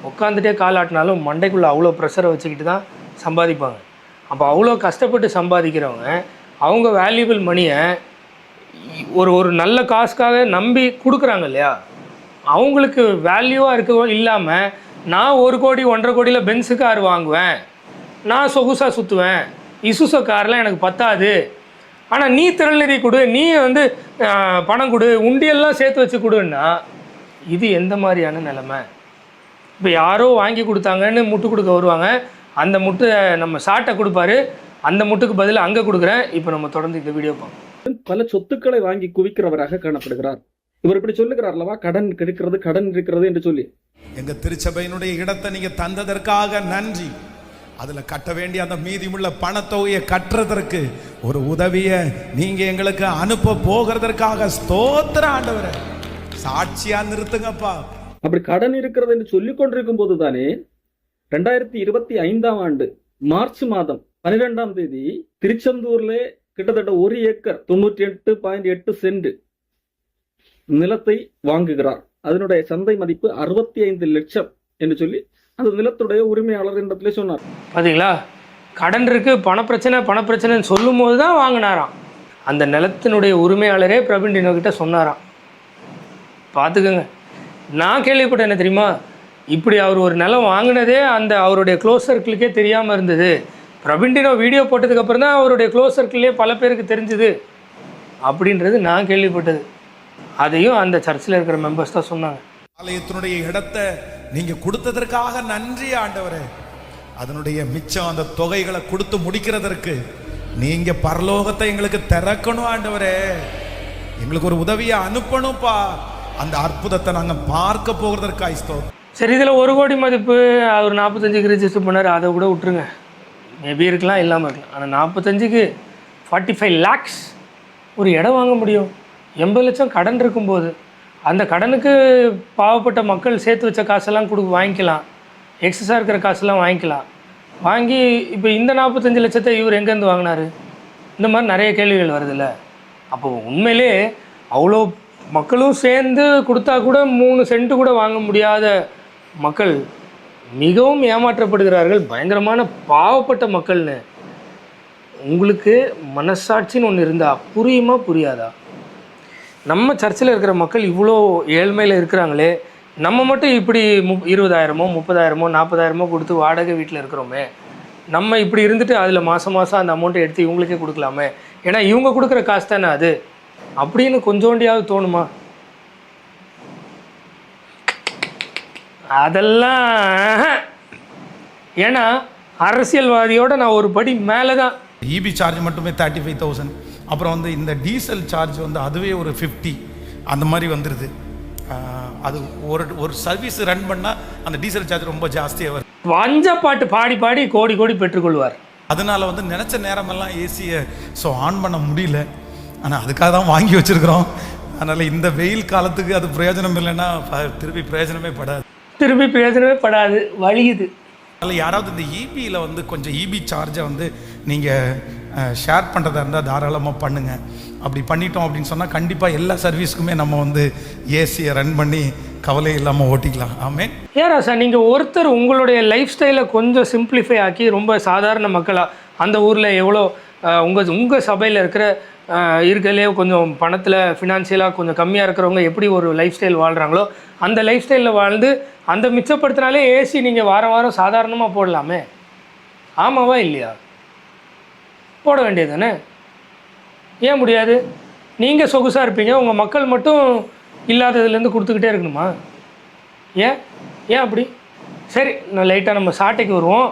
Speaker 2: உட்காந்துட்டே காலாட்டினாலும் மண்டைக்குள்ளே அவ்வளோ ப்ரெஷரை வச்சுக்கிட்டு தான் சம்பாதிப்பாங்க. அப்போ அவ்வளோ கஷ்டப்பட்டு சம்பாதிக்கிறவங்க அவங்க வேல்யூபிள் மணியை ஒரு நல்ல காசுக்காக நம்பி கொடுக்குறாங்க இல்லையா, அவங்களுக்கு வேல்யூவாக இருக்க இல்லாமல் நான் 1 கோடி 1.5 கோடியில் பென்ஸு கார் வாங்குவேன், நான் சொகுசாக சுற்றுவேன், இசுசோ கார்லாம் எனக்கு பத்தாது, ஆனால் நீ திரள்நிதி கொடு, நீ பணம் கொடு, உண்டியெல்லாம் சேர்த்து வச்சு கொடுன்னா இது எந்த மாதிரியான நிலைமை? இப்போ யாரோ வாங்கி கொடுத்தாங்கன்னு முட்டு கொடுக்க வருவாங்க, அந்த முட்டை நம்ம சாட்டை கொடுப்பாரு, அந்த முட்டுக்கு பதில் அங்கே கொடுக்குறேன். இப்போ நம்ம தொடர்ந்து இந்த வீடியோ பார்ப்போம்.
Speaker 9: பல சொத்துக்களை வாங்கி குவிக்கிறவராக காணப்படுகிறார். இவர் இப்படி சொல்லுகிறார் அல்லவா, கடன் இருக்கிறது என்று சொல்லி.
Speaker 1: எங்க திருச்சபையினுடைய இடத்தை நீங்க தந்ததற்காக நன்றி. அதுல கட்ட வேண்டிய அந்த மீதியுள்ள பணத்தொகையை கட்டுறதற்கு ஒரு உதவியை நீங்க எங்களுக்கு அனுப்ப போகிறதற்காக ஸ்தோத்திர ஆண்டவரே, சாட்சியா நிறுத்துங்கப்பா.
Speaker 9: அப்படி கடன் இருக்கிறது என்று சொல்லிக் கொண்டிருக்கும் போது தானே 2025 ஆண்டு மார்ச் மாதம் 12ஆம் தேதி திருச்செந்தூர்ல கிட்டத்தட்ட 1 ஏக்கர் 98.8 சென்ட் நிலத்தை வாங்குகிறார். அதனுடைய சந்தை மதிப்பு 65 லட்சம் என்று சொல்லி அந்த நிலத்துடைய உரிமையாளர் இடத்துல சொன்னார்.
Speaker 2: பார்த்தீங்களா, கடன் இருக்கு, பணப்பிரச்சனைன்னு சொல்லும் போது தான் வாங்கினாராம். அந்த நிலத்தினுடைய உரிமையாளரே பிரவீன் டினோ கிட்ட சொன்னாராம். பார்த்துக்கோங்க. நான் கேள்விப்பட்டேன் என்ன தெரியுமா, இப்படி அவர் ஒரு நிலம் வாங்கினதே அந்த அவருடைய க்ளோஸ் சர்க்கிளுக்கே தெரியாமல் இருந்தது. பிரவீன் டினோ வீடியோ போட்டதுக்கப்புறம் தான் அவருடைய க்ளோஸ் சர்க்கிள்லேயே பல பேருக்கு தெரிஞ்சுது அப்படின்றது நான் கேள்விப்பட்டது. அதையும் அந்த சர்ச்சில் இருக்கிற மெம்பர்ஸ் தான் சொன்னாங்க.
Speaker 1: ஆலயத்தினுடைய இடத்தை நீங்க கொடுத்ததற்காக நன்றி ஆண்டவரே. அதனுடைய மிச்சம் அந்த தொகைகளை கொடுத்து முடிக்கிறதற்கு நீங்க பரலோகத்தை எங்களுக்கு திறக்கணும் ஆண்டவரே. எங்களுக்கு ஒரு உதவியை அனுப்பணும்ப்பா. அந்த அற்புதத்தை நாங்க பார்க்க போகிறதற்காக ஸ்தோத்திரம்.
Speaker 2: சரி, இதில் 1 கோடி மதிப்பு அவர் 45க்கு ரிஜிஸ்டர் பண்ணார், அதை கூட விட்டுருங்க. மேபி இருக்கலாம், இல்லாமல் இருக்கலாம். ஆனால் 45க்கு 45 lakhs ஒரு இடம் வாங்க முடியும். 80 லட்சம் கடன் இருக்கும்போது அந்த கடனுக்கு பாவப்பட்ட மக்கள் சேர்த்து வச்ச காசெல்லாம் வாங்கிக்கலாம், எக்ஸஸாக இருக்கிற காசெல்லாம் வாங்கிக்கலாம். வாங்கி இப்போ இந்த 45 லட்சத்தை இவர் எங்கேருந்து வாங்கினார்? இந்த மாதிரி நிறைய கேள்விகள் வருதில்ல. அப்போ உண்மையிலே அவ்வளோ மக்களும் சேர்ந்து கொடுத்தா கூட 3 சென்ட்டு கூட வாங்க முடியாத மக்கள் மிகவும் ஏமாற்றப்படுகிறார்கள். பயங்கரமான பாவப்பட்ட மக்கள்னு. உங்களுக்கு மனசாட்சின்னு ஒன்று இருந்தால் புரியுமா புரியாதா? நம்ம சர்ச்சில் இருக்கிற மக்கள் இவ்வளோ ஏழ்மையில் இருக்கிறாங்களே, நம்ம மட்டும் இப்படி 20,000மோ 30,000மோ 40,000மோ கொடுத்து வாடகை வீட்டில் இருக்கிறோமே, நம்ம இப்படி இருந்துட்டு அதில் மாதம் அந்த அமௌண்ட்டை எடுத்து இவங்களுக்கே கொடுக்கலாமே, ஏன்னா இவங்க கொடுக்குற காசு தானே அது அப்படின்னு கொஞ்சோண்டியாவது தோணுமா? அதெல்லாம் ஏன்னா அரசியல்வாதியோட நான் ஒரு படி மேலே தான்.
Speaker 1: இபி சார்ஜ் மட்டுமே 35,000. அப்புறம் வந்து இந்த டீசல் சார்ஜ் வந்து அதுவே ஒரு 50 அந்த மாதிரி வந்துடுது. அது ஒரு சர்வீஸ் ரன் பண்ணால் அந்த டீசல் சார்ஜ் ரொம்ப ஜாஸ்தியாக வருது.
Speaker 2: வஞ்ச பாட்டு பாடி பாடி கோடி கோடி பெற்றுக்கொள்வார்.
Speaker 1: அதனால் வந்து நினச்ச நேரமெல்லாம் ஏசியை ஆன் பண்ண முடியல. ஆனால் அதுக்காக தான் வாங்கி வச்சுருக்குறோம். அதனால் இந்த வெயில் காலத்துக்கு அது பிரயோஜனம் இல்லைன்னா திருப்பி பிரயோஜனமே படாது, வலியுது.
Speaker 2: அதில்
Speaker 1: யாராவது இந்த இபியில் வந்து கொஞ்சம் இபி சார்ஜை வந்து நீங்கள் ஷேர் பண்ணுறதா இருந்தால் தாராளமாக பண்ணுங்கள். அப்படி பண்ணிட்டோம் அப்படின்னு சொன்னால் கண்டிப்பாக எல்லா சர்வீஸ்க்குமே நம்ம வந்து ஏசியை ரன் பண்ணி கவலை இல்லாமல் ஓட்டிக்கலாம். ஆமே.
Speaker 2: சார் நீங்கள் ஒருத்தர் உங்களுடைய லைஃப் ஸ்டைலை கொஞ்சம் சிம்பிளிஃபை ஆக்கி ரொம்ப சாதாரண மக்களாக அந்த ஊரில் எவ்வளோ உங்கள் சபையில் இருக்கிறதுலே கொஞ்சம் பணத்தில் ஃபினான்ஷியலாக கொஞ்சம் கம்மியாக இருக்கிறவங்க எப்படி ஒரு லைஃப் ஸ்டைல் வாழ்கிறாங்களோ அந்த லைஃப் ஸ்டைலில் வாழ்ந்து அந்த மிச்சப்படுத்தினாலே ஏசி நீங்கள் வாரம் வாரம் சாதாரணமாக போடலாமே. ஆமாவா இல்லையா? போட வேண்டியது தானே? ஏன் முடியாது? நீங்கள் சொகுசாக இருப்பீங்க, உங்கள் மக்கள் மட்டும் இல்லாததுலேருந்து கொடுத்துக்கிட்டே இருக்கணுமா? ஏன் அப்படி? சரி, நான் லைட்டாக நம்ம சாட்டைக்கு வருவோம்.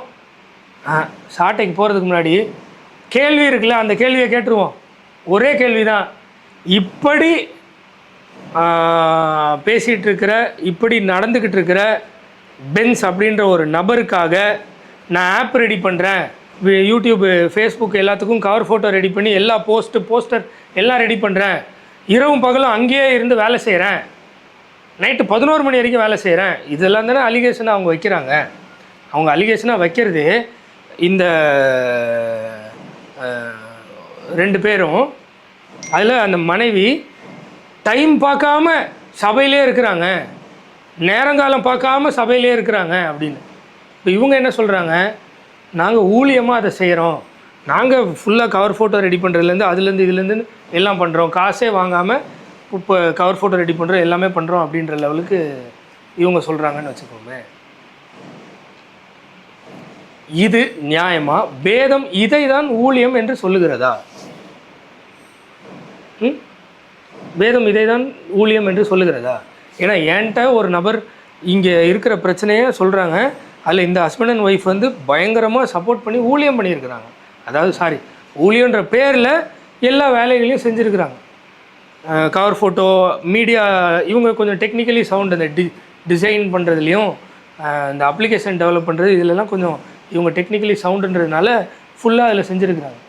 Speaker 2: சாட்டைக்கு போகிறதுக்கு முன்னாடி கேள்வி இருக்குல்ல, அந்த கேள்வியை கேட்டுருவோம். ஒரே கேள்வி தான். இப்படி பேசிகிட்டு இருக்கிற, இப்படி நடந்துக்கிட்டு இருக்கிற பென்ஸ் அப்படின்ற ஒரு நபருக்காக நான் ஆப் ரெடி பண்ணுறேன், யூடியூப், ஃபேஸ்புக் எல்லாத்துக்கும் கவர் ஃபோட்டோ ரெடி பண்ணி எல்லா போஸ்டர் எல்லாம் ரெடி பண்ணுறேன், இரவும் பகலும் அங்கேயே இருந்து வேலை செய்கிறேன், நைட்டு 11 மணி வரைக்கும் வேலை செய்கிறேன், இதெல்லாம் தானே அலிகேஷனாக அவங்க வைக்கிறாங்க. அவங்க அலிகேஷனாக வைக்கிறது இந்த 2 பேரும். அதில் அந்த மனைவி டைம் பார்க்காம சபையிலே இருக்கிறாங்க, நேரங்காலம் பார்க்காம சபையிலே இருக்கிறாங்க அப்படின்னு. இப்போ இவங்க என்ன சொல்கிறாங்க? நாங்கள் ஊழியமாக அதை செய்கிறோம், நாங்கள் ஃபுல்லாக கவர் ஃபோட்டோ ரெடி பண்ணுறதுலேருந்து அதுலேருந்து இதுலேருந்து எல்லாம் பண்ணுறோம், காசே வாங்காமல் இப்போ கவர் ஃபோட்டோ ரெடி பண்ணுறோம், எல்லாமே பண்ணுறோம் அப்படின்ற லெவலுக்கு இவங்க சொல்கிறாங்கன்னு வச்சுக்கோமே. இது நியாயமா? வேதம் இதை தான் ஊழியம் என்று சொல்லுகிறதா? வேதம் இதை தான் ஊழியம் என்று சொல்லுகிறதா? ஏன்னா என்கிட்ட ஒரு நபர் இங்கே இருக்கிற பிரச்சனையை சொல்கிறாங்க. அதில் இந்த ஹஸ்பண்ட் அண்ட் ஒய்ஃப் வந்து பயங்கரமாக சப்போர்ட் பண்ணி ஊழியம் பண்ணியிருக்கிறாங்க. அதாவது ஊழியன்ற பேரில் எல்லா வேலைகளையும் செஞ்சுருக்கிறாங்க. கவர் ஃபோட்டோ, மீடியா, இவங்க கொஞ்சம் டெக்னிக்கலி சவுண்ட், அந்த டிசைன் பண்ணுறதுலையும் இந்த அப்ளிகேஷன் டெவலப் பண்ணுறது இதிலெல்லாம் கொஞ்சம் இவங்க டெக்னிக்கலி சவுண்டுன்றதுனால ஃபுல்லாக அதில் செஞ்சுருக்கிறாங்க.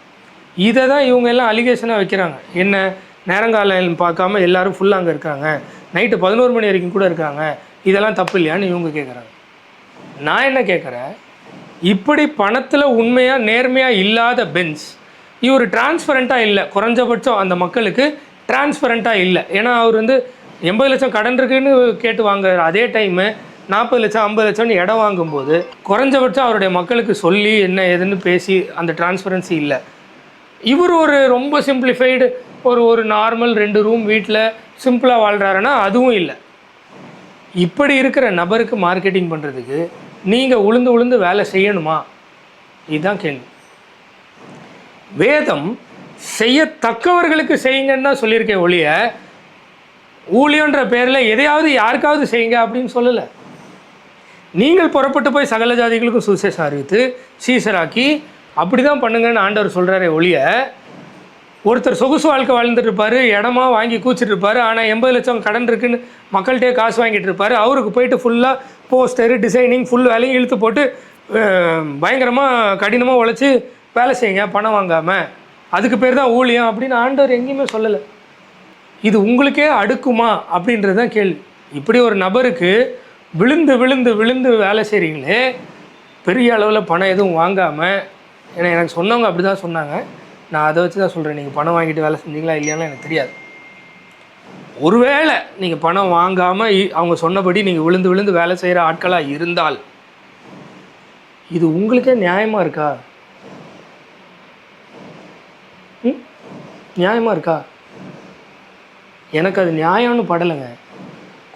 Speaker 2: இதை தான் இவங்க எல்லாம் அலிகேஷனாக வைக்கிறாங்க. என்ன, நேரங்காலம் பார்க்காம எல்லோரும் ஃபுல்லாக அங்கே இருக்காங்க, நைட்டு 11 மணி வரைக்கும் கூட இருக்காங்க, இதெல்லாம் தப்பு இல்லையான்னு இவங்க கேட்குறாங்க. நான் என்ன கேட்குறேன், இப்படி பணத்தில் உண்மையாக நேர்மையாக இல்லாத பென்ஸ் இவர் டிரான்ஸ்பரண்ட்டாக இல்லை, குறைஞ்சபட்சம் அந்த மக்களுக்கு டிரான்ஸ்பரண்ட்டாக இல்லை. ஏன்னா அவர் வந்து 80 லட்சம் கடன் இருக்குன்னு கேட்டு வாங்குறாரு. அதே டைமு 40 லட்சம் 50 லட்சம்னு இடம் வாங்கும்போது குறைஞ்சபட்சம் அவருடைய மக்களுக்கு சொல்லி என்ன ஏதுன்னு பேசி அந்த டிரான்ஸ்பரன்சி இல்லை. இவர் ஒரு ரொம்ப சிம்பிளிஃபைடு ஒரு நார்மல் 2 ரூம் வீட்டில் சிம்பிளாக வாழ்கிறாருன்னா அதுவும் இல்லை. இப்படி இருக்கிற நபருக்கு மார்க்கெட்டிங் பண்ணுறதுக்கு நீங்கள் உளுந்து வேலை செய்யணுமா? இதுதான் கேள்வி. வேதம் செய்யத்தக்கவர்களுக்கு செய்யுங்கன்னு தான் சொல்லியிருக்கேன் ஒழிய ஊழியன்ற பேரில் எதையாவது யாருக்காவது செய்யுங்க அப்படின்னு சொல்லலை. நீங்கள் புறப்பட்டு போய் சகல ஜாதிகளுக்கும் சுவிசேஷம் அறிவித்து சீசராக்கி அப்படி தான் பண்ணுங்கன்னு ஆண்டவர் சொல்கிறாரே ஒழிய, ஒருத்தர் சொகுசு வாழ்க்கை வாழ்ந்துட்டு இருப்பார், இடமா வாங்கி கூச்சிட்டு இருப்பார், ஆனால் 80 லட்சம் கடன் இருக்குன்னு மக்கள்கிட்டே காசு வாங்கிட்டு இருப்பார், அவருக்கு போயிட்டு ஃபுல்லாக போஸ்டரு டிசைனிங் ஃபுல் வேலையும் இழுத்து போட்டு பயங்கரமாக கடினமாக உழைச்சி வேலை செய்யுங்க பணம் வாங்காமல், அதுக்கு பேர் தான் ஊழியம் அப்படின்னு ஆண்டவர் எங்கேயுமே சொல்லலை. இது உங்களுக்கே அடுக்குமா அப்படின்றது தான் கேள்வி. இப்படி ஒரு நபருக்கு விழுந்து விழுந்து விழுந்து வேலை செய்கிறீங்களே, பெரிய அளவில் பணம் எதுவும் வாங்காமல். ஏன்னா எனக்கு சொன்னவங்க அப்படி தான் சொன்னாங்க, நான் அதை வச்சு தான் சொல்கிறேன். நீங்கள் பணம் வாங்கிட்டு வேலை செஞ்சீங்களா இல்லையான்னு எனக்கு தெரியாது. ஒருவேளை நீங்கள் பணம் வாங்காமல் அவங்க சொன்னபடி நீங்கள் விழுந்து விழுந்து வேலை செய்கிற ஆட்களாக இருந்தால் இது உங்களுக்கே நியாயமாக இருக்கா? நியாயமாக இருக்கா? எனக்கு அது நியாயம்னு படலைங்க,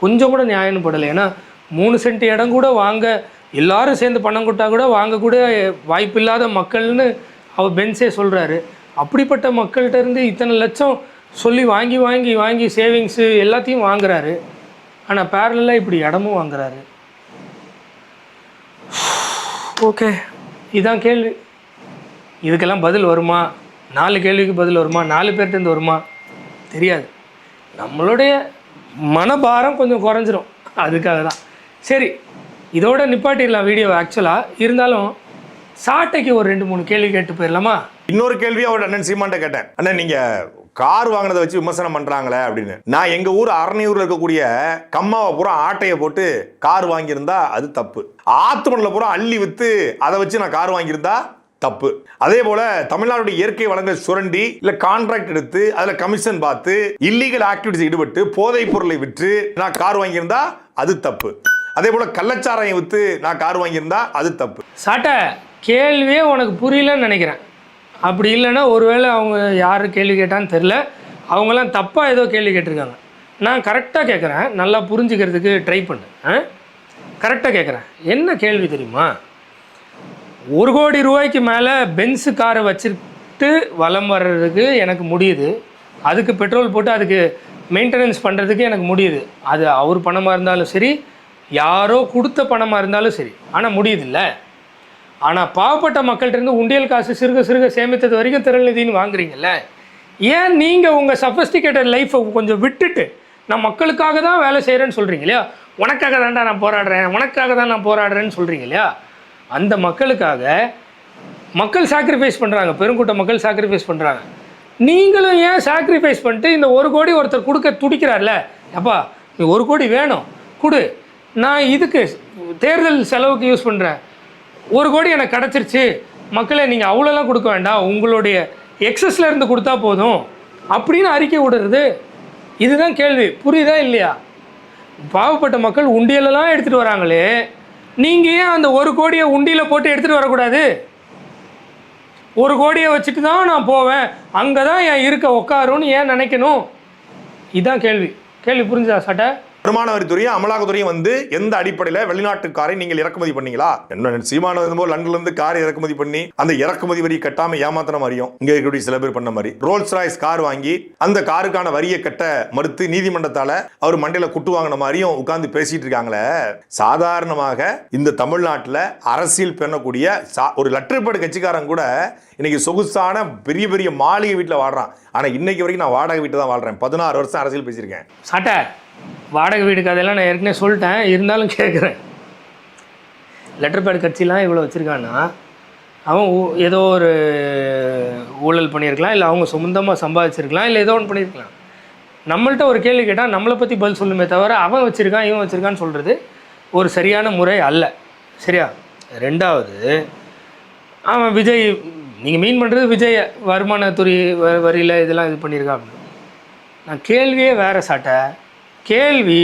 Speaker 2: கொஞ்சம் கூட நியாயம்னு படலை. ஏன்னா 3 சென்ட் இடம் கூட வாங்க எல்லாரும் சேர்ந்து பணம் கொடுத்தா கூட வாங்கக்கூட வாய்ப்பில்லாத மக்கள்னு அவர் பென்ஸே சொல்கிறாரு. அப்படிப்பட்ட மக்கள்கிட்ட இருந்து இத்தனை லட்சம் சொல்லி வாங்கி வாங்கி வாங்கி சேவிங்ஸு எல்லாத்தையும் வாங்குறாரு. ஆனால் பேரலாக இப்படி இடமும் வாங்குறாரு. ஓகே, இதுதான் கேள்வி. இதுக்கெல்லாம் பதில் வருமா? 4 கேள்விக்கு பதில் வருமா? 4 பேர்கிட்டருந்து வருமா? தெரியாது. நம்மளுடைய மனபாரம் கொஞ்சம் குறைஞ்சிரும், அதுக்காக தான். சரி, இதோட நிப்பாட்டிடலாம் வீடியோ. ஆக்சுவலாக இருந்தாலும் சாட்டைக்கு ஒரு 2-3 கேள்வி கேட்டு போயிடலாமா?
Speaker 4: இன்னொரு கேள்வி அவர் அண்ணன் சீமான்ட்ட கேட்டேன். அண்ணன், நீங்க கார் வாங்கினதை வச்சு விமர்சனம் பண்றாங்களே அப்படின்னு. நான் எங்க ஊர் அரணியூர்ல இருக்கக்கூடிய கம்மாவை பூரா ஆட்டையை போட்டு கார் வாங்கியிருந்தா அது தப்பு. ஆத்துமணில பூரா அள்ளி வித்து அதை வச்சு நான் கார் வாங்கியிருந்தா தப்பு. அதே போல தமிழ்நாடுடைய இயற்கை வளங்கள் சுரண்டி இல்ல கான்ட்ராக்ட் எடுத்து அதுல கமிஷன் பார்த்து இல்லீகல் ஆக்டிவிட்டிஸ் ஈடுபட்டு போதைப் பொருளை விற்று நான் கார் வாங்கியிருந்தா அது தப்பு. அதே போல கள்ளச்சாராயம் வித்து நான் கார் வாங்கியிருந்தா அது தப்பு.
Speaker 2: சாட்டை கேள்வியே உனக்கு புரியலன்னு நினைக்கிறேன். அப்படி இல்லைன்னா ஒருவேளை அவங்க யார் கேள்வி கேட்டான்னு தெரில, அவங்களாம் தப்பாக ஏதோ கேள்வி கேட்டிருக்காங்க. நான் கரெக்டாக கேட்குறேன், நல்லா புரிஞ்சுக்கிறதுக்கு ட்ரை பண்ணு. கரெக்டாக கேட்குறேன். என்ன கேள்வி தெரியுமா? 1 கோடி ரூபாய்க்கு மேலே பென்ஸு காரை வச்சுட்டு வலம் வர்றதுக்கு எனக்கு முடியுது. அதுக்கு பெட்ரோல் போட்டு அதுக்கு மெயின்டெனன்ஸ் பண்ணுறதுக்கு எனக்கு முடியுது. அது அவர் பணமாக இருந்தாலும் சரி, யாரோ கொடுத்த பணமாக இருந்தாலும் சரி, ஆனால் முடியுதில்ல. ஆனால் பாவப்பட்ட மக்கள்கிட்ட உண்டியல் காசு சிறுக சிறுக சேமித்தது வரைக்கும் திரள்நிதின்னு வாங்குறீங்கல்ல. ஏன் நீங்கள் உங்கள் சஃபஸ்டிகேட்டட் லைஃப்பை கொஞ்சம் விட்டுட்டு நான் மக்களுக்காக தான் வேலை செய்கிறேன்னு சொல்கிறீங்க இல்லையா? உனக்காக தான்டா நான் போராடுறேன், உனக்காக தான் நான் போராடுறேன்னு சொல்கிறீங்க இல்லையா? அந்த மக்களுக்காக மக்கள் சாக்ரிஃபைஸ் பண்ணுறாங்க, பெருங்கூட்ட மக்கள் சாக்ரிஃபைஸ் பண்ணுறாங்க. நீங்களும் ஏன் சாக்ரிஃபைஸ் பண்ணிட்டு இந்த 1 கோடி ஒருத்தர் கொடுக்க துடிக்கிறார்ல, அப்பா நீ 1 கோடி வேணும் கொடு, நான் இதுக்கு தேர்தல் செலவுக்கு யூஸ் பண்ணுறேன், 1 கோடி எனக்கு கிடச்சிருச்சு, மக்களை நீங்கள் அவ்வளோலாம் கொடுக்க வேண்டாம், உங்களுடைய எக்ஸஸில் இருந்து கொடுத்தா போதும் அப்படின்னு அறிக்கை விடுறது. இதுதான் கேள்வி. புரியுதா இல்லையா? பாவப்பட்ட மக்கள் உண்டியலெல்லாம் எடுத்துகிட்டு வராங்களே, நீங்கள் ஏன் அந்த 1 கோடியை உண்டியில் போட்டு எடுத்துகிட்டு வரக்கூடாது? 1 கோடியை வச்சுட்டு தான் நான் போவேன், அங்கே தான் என் இருக்க உட்காருன்னு ஏன் நினைக்கணும்? இதுதான் கேள்வி. கேள்வி புரிஞ்சுதா சாட்டை?
Speaker 4: வருமான வரித்துறையும் அமலாக்கத்துறையும் வந்து எந்த அடிப்படையில் வெளிநாட்டு காரை நீங்கள் இறக்குமதி பண்ணீங்களா? என்ன சீமான வரும்போது லண்டன்ல இருந்து காரை இறக்குமதி பண்ணி அந்த இறக்குமதி வரி கட்டாம ஏமாத்தின மாதிரியும் இங்க இருக்கக்கூடிய சில பேர் பண்ண மாதிரி ரோல்ஸ் ராய்ஸ் கார் வாங்கி அந்த காருக்கான வரியை கட்ட மறுத்து நீதிமன்றத்தால அவர் மண்டையில குட்டு வாங்கின மாதிரியும் உட்கார்ந்து பேசிட்டு இருக்காங்களே. சாதாரணமாக இந்த தமிழ்நாட்டில் அரசியல் பண்ணக்கூடிய ஒரு லெட்டர்பேட் கட்சிக்காரன் கூட இன்னைக்கு சொகுசான பெரிய பெரிய மாளிகை வீட்டில் வாழ்றான். ஆனா இன்னைக்கு வரைக்கும் நான் வாடகை வீட்டில் தான் வாழ்றேன். 16 வருஷம் அரசியல் பேசியிருக்கேன்.
Speaker 2: சாட்டை வாடகை வீடு கதையெல்லாம் நான் ஏற்கனவே சொல்லிட்டேன், இருந்தாலும் கேட்குறேன். லெட்டர் பேட் கட்சிலாம் இவ்வளோ வச்சுருக்கான்னா அவன் ஏதோ ஒரு ஊழல் பண்ணியிருக்கலாம், இல்லை அவங்க சொந்தமாக சம்பாதிச்சிருக்கலாம், இல்லை ஏதோ ஒன்று பண்ணியிருக்கலாம். நம்மள்ட்ட ஒரு கேள்வி கேட்டால் நம்மளை பற்றி பதில் சொல்லுமே தவிர அவன் வச்சுருக்கான் இவன் வச்சுருக்கான்னு சொல்கிறது ஒரு சரியான முறை அல்ல. சரியா? 2வது, அவன் விஜய், நீங்கள் மீன் பண்ணுறது விஜய் வருமானத்துறை வரியில் இதெல்லாம் இது பண்ணியிருக்கான் அப்படின்னு. நான் கேள்வியே வேறு சாட்டை. கேள்வி,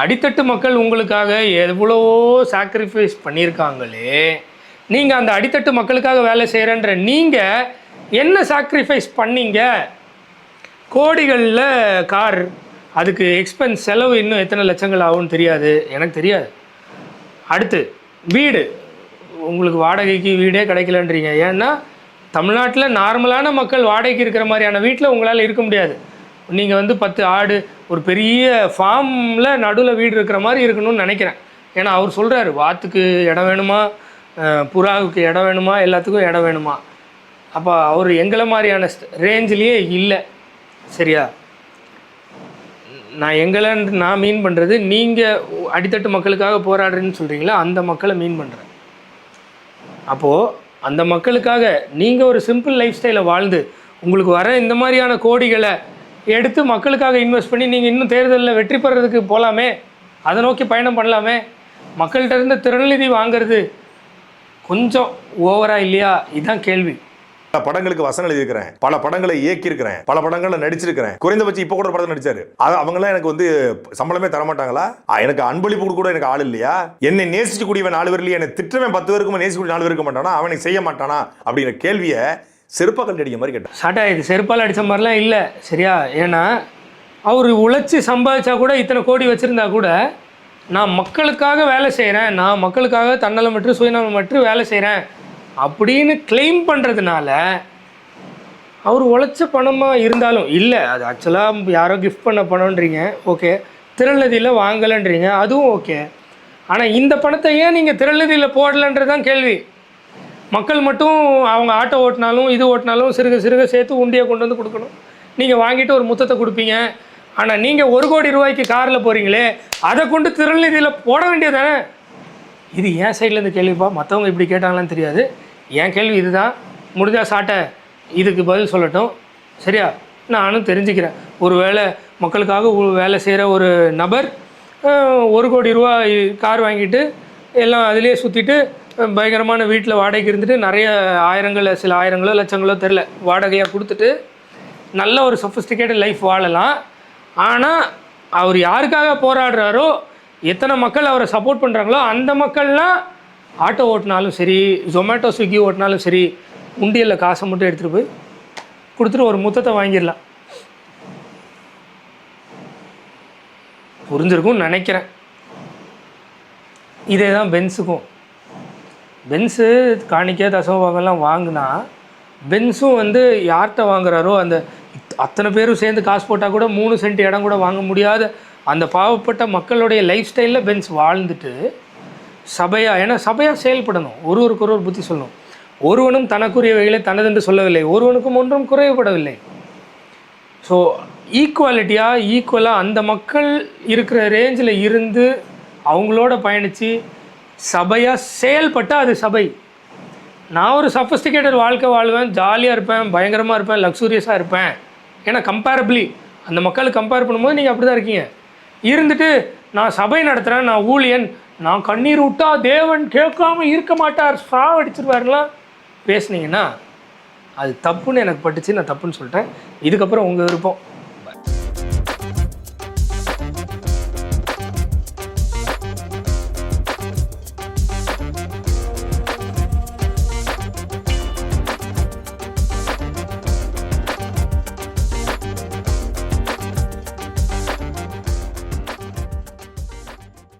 Speaker 2: அடித்தட்டு மக்கள் உங்களுக்காக எவ்வளவோ சாக்ரிஃபைஸ் பண்ணியிருக்காங்களே, நீங்கள் அந்த அடித்தட்டு மக்களுக்காக வேலை செய்கிறன்ற நீங்கள் என்ன சாக்ரிஃபைஸ் பண்ணீங்க? கோடிகளில் கார், அதுக்கு எக்ஸ்பென்ஸ் செலவு இன்னும் எத்தனை லட்சங்கள் ஆகும்னு தெரியாது, எனக்கு தெரியாது. அடுத்து வீடு, உங்களுக்கு வாடகைக்கு வீடே கிடைக்கலன்றீங்க. ஏன்னா தமிழ்நாட்டில் நார்மலான மக்கள் வாடகைக்கு இருக்கிற மாதிரியான வீட்டில் உங்களால் இருக்க முடியாது. நீங்கள் வந்து 10 ஆடு ஒரு பெரிய ஃபார்மில் நடுவில் வீடு இருக்கிற மாதிரி இருக்கணும்னு நினைக்கிறேன். ஏன்னா அவர் சொல்கிறாரு வாத்துக்கு இடம் வேணுமா, புறாவுக்கு இடம் வேணுமா, எல்லாத்துக்கும் இடம் வேணுமா. அப்போ அவர் எங்களை மாதிரியான ரேஞ்சிலேயே இல்லை. சரியா? நான் மீன் பண்ணுறது நீங்கள் அடித்தட்டு மக்களுக்காக போராடுறேன்னு சொல்கிறீங்களா, அந்த மக்களை மீன் பண்ணுறேன். அப்போது அந்த மக்களுக்காக நீங்கள் ஒரு சிம்பிள் லைஃப் ஸ்டைலை வாழ்ந்து உங்களுக்கு வர இந்த மாதிரியான கோடிகளை எடுத்து மக்களுக்காக இன்வெஸ்ட் பண்ணி நீங்கள் இன்னும் தேர்தலில் வெற்றி பெறதுக்கு போகலாமே, அதை நோக்கி பயணம் பண்ணலாமே. மக்கள்கிட்ட இருந்து திறநிதி வாங்கிறது கொஞ்சம் ஓவராக இல்லையா? இதுதான் கேள்வி.
Speaker 4: பல படங்களுக்கு வசனம் எழுதியிருக்கிறேன், பல படங்களை இயக்கியிருக்கிறேன், பல படங்களில் நடிச்சிருக்கிறேன். குறைந்தபட்சம் இப்போ கூட ஒரு படத்தை நடிச்சாரு. அவங்களாம் எனக்கு வந்து சம்பளமே தரமாட்டாங்களா? எனக்கு அன்பளிப்பு கூட எனக்கு ஆள் இல்லையா? என்னை நேசிச்சு கூடியவன் 4 பேர் இல்லையா? என்னை திட்டவன் 10 பேருக்கும் நேசிச்சு 4 பேர் இருக்க மாட்டானா? அவனை செய்ய மாட்டானா? அப்படிங்கிற கேள்வியை செருப்பால் அடிக்க மாதிரி கேட்டேன்.
Speaker 2: சாட்டா இது செருப்பால் அடித்த மாதிரிலாம் இல்லை, சரியா? ஏன்னா அவர் உழைச்சி சம்பாதிச்சா கூட இத்தனை கோடி வச்சுருந்தா கூட நான் மக்களுக்காக வேலை செய்கிறேன், நான் மக்களுக்காக தன்னலமற்று சுயநலமற்று வேலை செய்கிறேன் அப்படின்னு கிளைம் பண்ணுறதுனால அவர் உழைச்ச பணமாக இருந்தாலும் இல்லை, அது ஆக்சுவலாக யாரோ கிஃப்ட் பண்ண பணம்ன்றீங்க, ஓகே. திரள்நிதியில் வாங்கலைன்றீங்க, அதுவும் ஓகே. ஆனால் இந்த பணத்தை ஏன் நீங்கள் திரள்நிதியில் போடலைன்றது தான் கேள்வி. மக்கள் மட்டும் அவங்க ஆட்டோ ஓட்டினாலும் இது ஓட்டினாலும் சிறுக சிறுக சேர்த்து உண்டியை கொண்டு வந்து கொடுக்கணும். நீங்கள் வாங்கிட்டு ஒரு முத்தத்தை கொடுப்பீங்க. ஆனால் நீங்கள் 1 கோடி ரூபாய்க்கு காரில் போகிறீங்களே, அதை கொண்டு திரள்நிதியில் போட வேண்டியதானே? இது என் சைட்லேருந்து கேள்விப்பா, மற்றவங்க இப்படி கேட்டாங்களான்னு தெரியாது. என் கேள்வி இதுதான். முடிஞ்சா சாட்டை இதுக்கு பதில் சொல்லட்டும், சரியா? நானும் தெரிஞ்சுக்கிறேன். ஒரு வேளை மக்களுக்காக வேலை செய்கிற ஒரு நபர் 1 கோடி ரூபா கார் வாங்கிட்டு எல்லாம் அதிலே சுற்றிட்டு பயங்கரமான வீட்டில் வாடகைக்கு இருந்துட்டு நிறைய ஆயிரங்களோ சில ஆயிரங்களோ லட்சங்களோ தெரில வாடகையாக கொடுத்துட்டு நல்ல ஒரு சொஃபிஸ்டிகேட்டட் லைஃப் வாழலாம். ஆனால் அவர் யாருக்காக போராடுறாரோ, எத்தனை மக்கள் அவரை சப்போர்ட் பண்ணுறாங்களோ அந்த மக்கள்லாம் ஆட்டோ ஓட்டினாலும் சரி, ஜொமேட்டோ ஸ்விக்கி ஓட்டினாலும் சரி, உண்டியலில் காசை மட்டும் எடுத்துகிட்டு போய் கொடுத்துட்டு ஒரு முத்தத்தை வாங்கிடலாம். புரிஞ்சிருக்கும்னு நினைக்கிறேன். இதே தான் பென்ஸுக்கும். பென்ஸு காணிக்கை தசமபாகம்லாம் வாங்கினா பென்ஸும் வந்து யார்கிட்ட வாங்குறாரோ அந்த அத்தனை பேரும் சேர்ந்து காசு போட்டால் கூட 3 சென்ட் இடம் கூட வாங்க முடியாத அந்த பாவப்பட்ட மக்களுடைய லைஃப் ஸ்டைலில் பென்ஸ் வாழ்ந்துட்டு சபையாக, ஏன்னா சபையாக செயல்படணும், ஒருவருக்கு ஒருவர் புத்தி சொல்லணும். ஒருவனும் தனக்குரியவைகளை தனதென்று சொல்லவில்லை, ஒருவனுக்கும் ஒன்றும் குறைவுபடவில்லை. ஸோ ஈக்குவலாக அந்த மக்கள் இருக்கிற ரேஞ்சில் இருந்து அவங்களோட பயணித்து சபையாக செயல்பட்டால் அது சபை. நான் ஒரு சஃபஸ்டிகேட்டட் வாழ்க்கை வாழ்வேன், ஜாலியாக இருப்பேன், பயங்கரமாக இருப்பேன், லக்ஸூரியஸாக இருப்பேன். ஏன்னா கம்பேரபிளி அந்த மக்கள் கம்பேர் பண்ணும்போது நீங்கள் அப்படி தான் இருக்கீங்க. இருந்துட்டு நான் சபை நடத்துகிறேன், நான் ஊழியன், நான் கண்ணீர் விட்டா தேவன் கேட்காம இருக்க மாட்டார், சாவடிச்சிருவாருலாம் பேசுனீங்கன்னா அது தப்புன்னு எனக்கு பட்டுச்சு. நான் தப்புன்னு சொல்லிட்டேன். இதுக்கப்புறம் உங்கள் விருப்பம்.